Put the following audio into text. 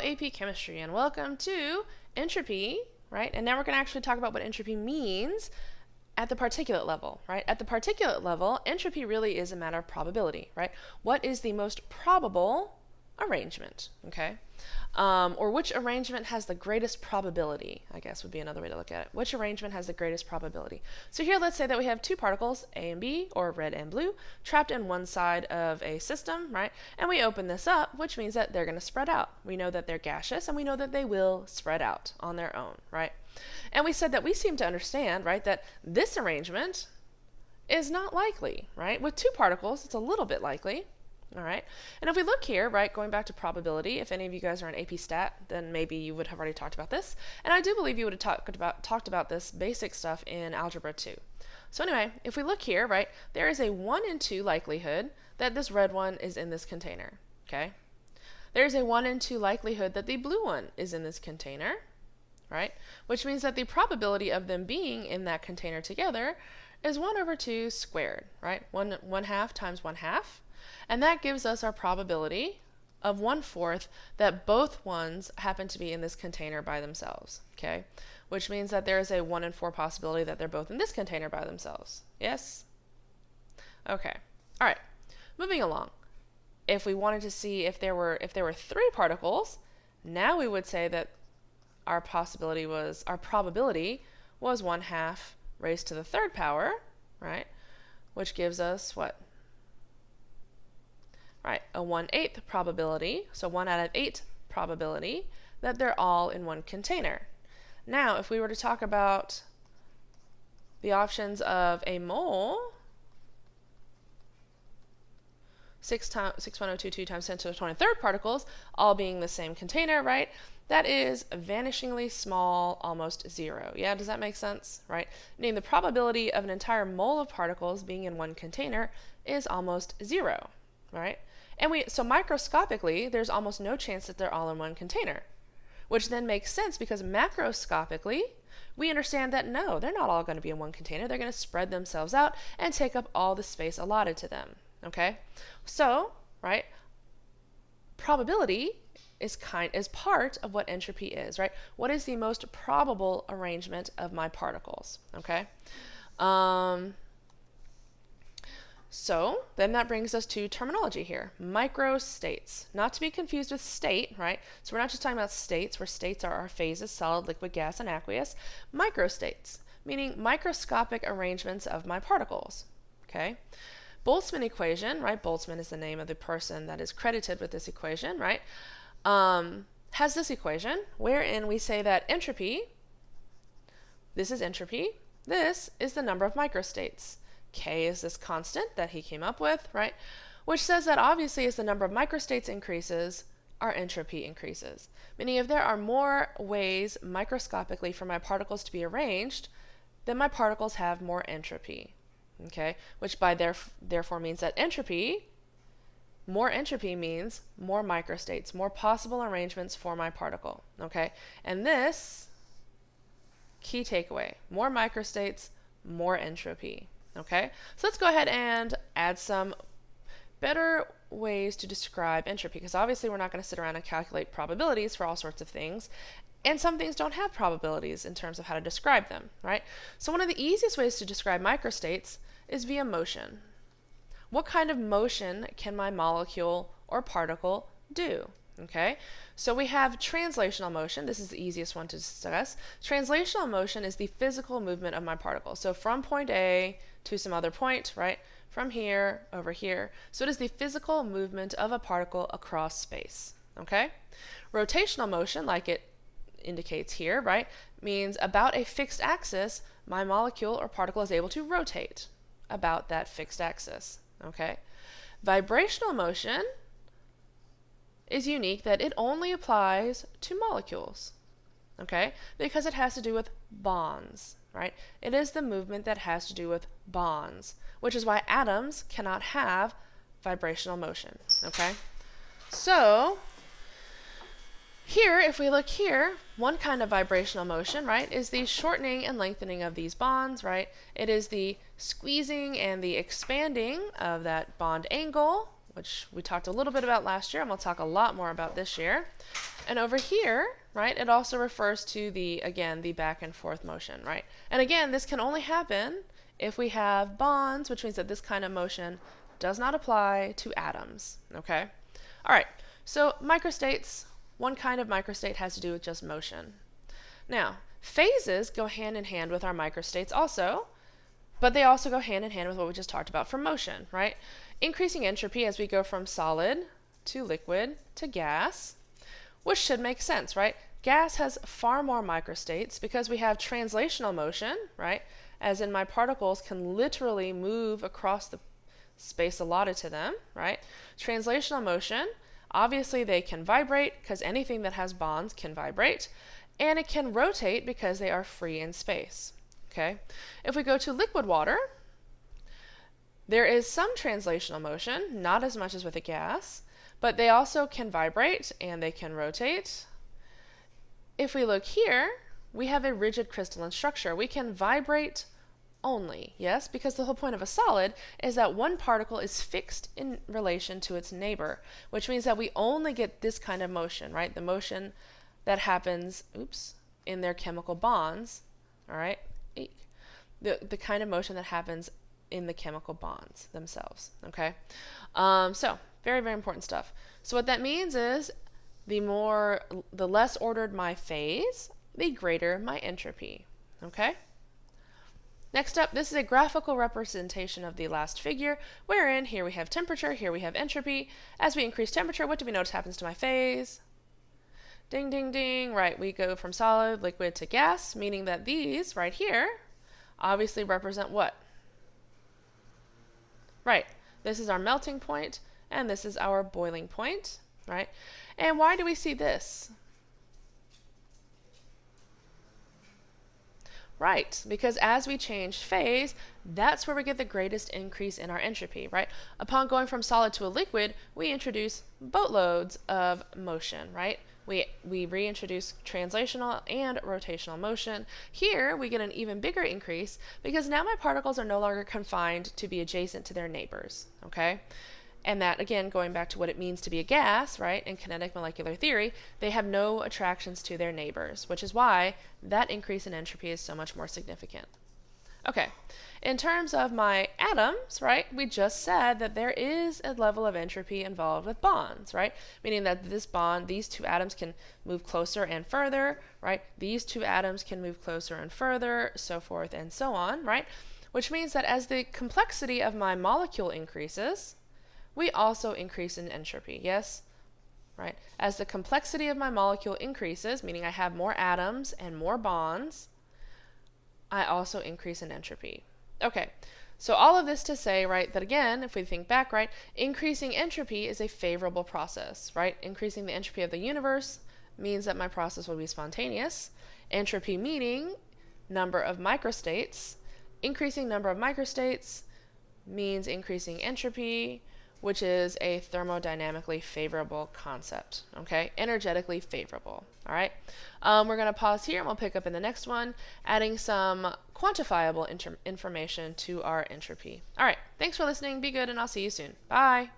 AP Chemistry, and welcome to Entropy, right? And now we're going to actually talk about what entropy means at the particulate level, right? At the particulate level, entropy really is a matter of probability, right? What is the most probable arrangement, okay? Or which arrangement has the greatest probability, I guess would be another way to look at it. Which arrangement has the greatest probability? So here, let's say that we have two particles, A and B, or red and blue, trapped in one side of a system, right? And we open this up, which means that they're going to spread out. We know that they're gaseous, and we know that they will spread out on their own, right? And we said that we seem to understand, right, that this arrangement is not likely, right? With two particles, it's a little bit likely. All right, and if we look here, right, going back to probability, if any of you guys are in AP Stat, then maybe you would have already talked about this. And I do believe you would have talked about this basic stuff in Algebra 2. So anyway, if we look here, right, there is a 1 in 2 likelihood that this red one is in this container, okay? There's a 1 in 2 likelihood that the blue one is in this container, right? Which means that the probability of them being in that container together is 1 over 2 squared, right? 1/2 times 1/2. And that gives us our probability of 1/4 that both ones happen to be in this container by themselves, okay? Which means that there is a 1 in 4 possibility that they're both in this container by themselves. Yes? Okay. All right. Moving along. If we wanted to see if there were 3 particles, now we would say that our probability was 1/2 raised to the 3rd power, right? Which gives us what? Right, a 1/8 probability, so 1 out of 8 probability that they're all in one container. Now, if we were to talk about the options of a mole, 6.022 times 10 to the 23rd particles, all being the same container, right? That is vanishingly small, almost 0. Yeah, does that make sense? Right? Meaning the probability of an entire mole of particles being in one container is almost 0, right? And so microscopically, there's almost no chance that they're all in one container, which then makes sense because macroscopically, we understand that no, they're not all going to be in one container. They're going to spread themselves out and take up all the space allotted to them, okay? So, right, probability is part of what entropy is, right? What is the most probable arrangement of my particles, okay? So then that brings us to terminology here. Microstates, not to be confused with state, right? So we're not just talking about states, where states are our phases, solid, liquid, gas, and aqueous. Microstates, meaning microscopic arrangements of my particles, okay? Boltzmann equation, right? Boltzmann is the name of the person that is credited with this equation, right? Has this equation wherein we say that entropy, this is entropy, this is the number of microstates. K is this constant that he came up with, right? Which says that obviously as the number of microstates increases, our entropy increases. Meaning if there are more ways microscopically for my particles to be arranged, then my particles have more entropy, okay? Which by therefore means that more entropy means more microstates, more possible arrangements for my particle, okay? And this, key takeaway, more microstates, more entropy. Okay, so let's go ahead and add some better ways to describe entropy, because obviously we're not going to sit around and calculate probabilities for all sorts of things, and some things don't have probabilities in terms of how to describe them, right? So one of the easiest ways to describe microstates is via motion. What kind of motion can my molecule or particle do? Okay, so we have translational motion. This is the easiest one to discuss. Translational motion is the physical movement of my particle. So from point A to some other point, right? From here over here. So it is the physical movement of a particle across space. Okay? Rotational motion, like it indicates here, right, means about a fixed axis, my molecule or particle is able to rotate about that fixed axis. Okay? Vibrational motion is unique that it only applies to molecules, okay? Because it has to do with bonds, right? It is the movement that has to do with bonds, which is why atoms cannot have vibrational motion, okay? So here, if we look here, one kind of vibrational motion, right, is the shortening and lengthening of these bonds, right? It is the squeezing and the expanding of that bond angle, which we talked a little bit about last year, and we'll talk a lot more about this year. And over here, right, it also refers to the, again, the back and forth motion, right? And again, this can only happen if we have bonds, which means that this kind of motion does not apply to atoms, okay? All right, so microstates, one kind of microstate has to do with just motion. Now, phases go hand in hand with our microstates also, but they also go hand in hand with what we just talked about for motion, right? Increasing entropy as we go from solid to liquid to gas, which should make sense, right? Gas has far more microstates because we have translational motion, right? As in my particles can literally move across the space allotted to them, right? Translational motion, obviously they can vibrate because anything that has bonds can vibrate, and it can rotate because they are free in space, okay? If we go to liquid water, there is some translational motion, not as much as with a gas, but they also can vibrate and they can rotate. If we look here, we have a rigid crystalline structure. We can vibrate only, yes, because the whole point of a solid is that one particle is fixed in relation to its neighbor, which means that we only get this kind of motion, right? The motion that happens, in their chemical bonds, all right? The kind of motion that happens in the chemical bonds themselves, okay? So very, very important stuff. So what that means is the less ordered my phase, the greater my entropy, okay? Next up, this is a graphical representation of the last figure, wherein here we have temperature, here we have entropy. As we increase temperature, what do we notice happens to my phase? Ding, ding, ding, right, we go from solid, liquid to gas, meaning that these right here obviously represent what? Right, this is our melting point, and this is our boiling point, right? And why do we see this? Right, because as we change phase, that's where we get the greatest increase in our entropy, right? Upon going from solid to a liquid, we introduce boatloads of motion, right? We reintroduce translational and rotational motion. Here, we get an even bigger increase because now my particles are no longer confined to be adjacent to their neighbors, okay? And that, again, going back to what it means to be a gas, right, in kinetic molecular theory, they have no attractions to their neighbors, which is why that increase in entropy is so much more significant. Okay, in terms of my atoms, right, we just said that there is a level of entropy involved with bonds, right, meaning that this bond, these two atoms can move closer and further, right, these two atoms can move closer and further, so forth and so on, right, which means that as the complexity of my molecule increases, we also increase in entropy, yes? Right? As the complexity of my molecule increases, meaning I have more atoms and more bonds, I also increase in entropy. Okay, so all of this to say, right, that again, if we think back, right, increasing entropy is a favorable process, right? Increasing the entropy of the universe means that my process will be spontaneous. Entropy meaning number of microstates. Increasing number of microstates means increasing entropy, which is a thermodynamically favorable concept, okay? Energetically favorable, all right? We're going to pause here and we'll pick up in the next one, adding some quantifiable information to our entropy. All right, thanks for listening. Be good, and I'll see you soon. Bye.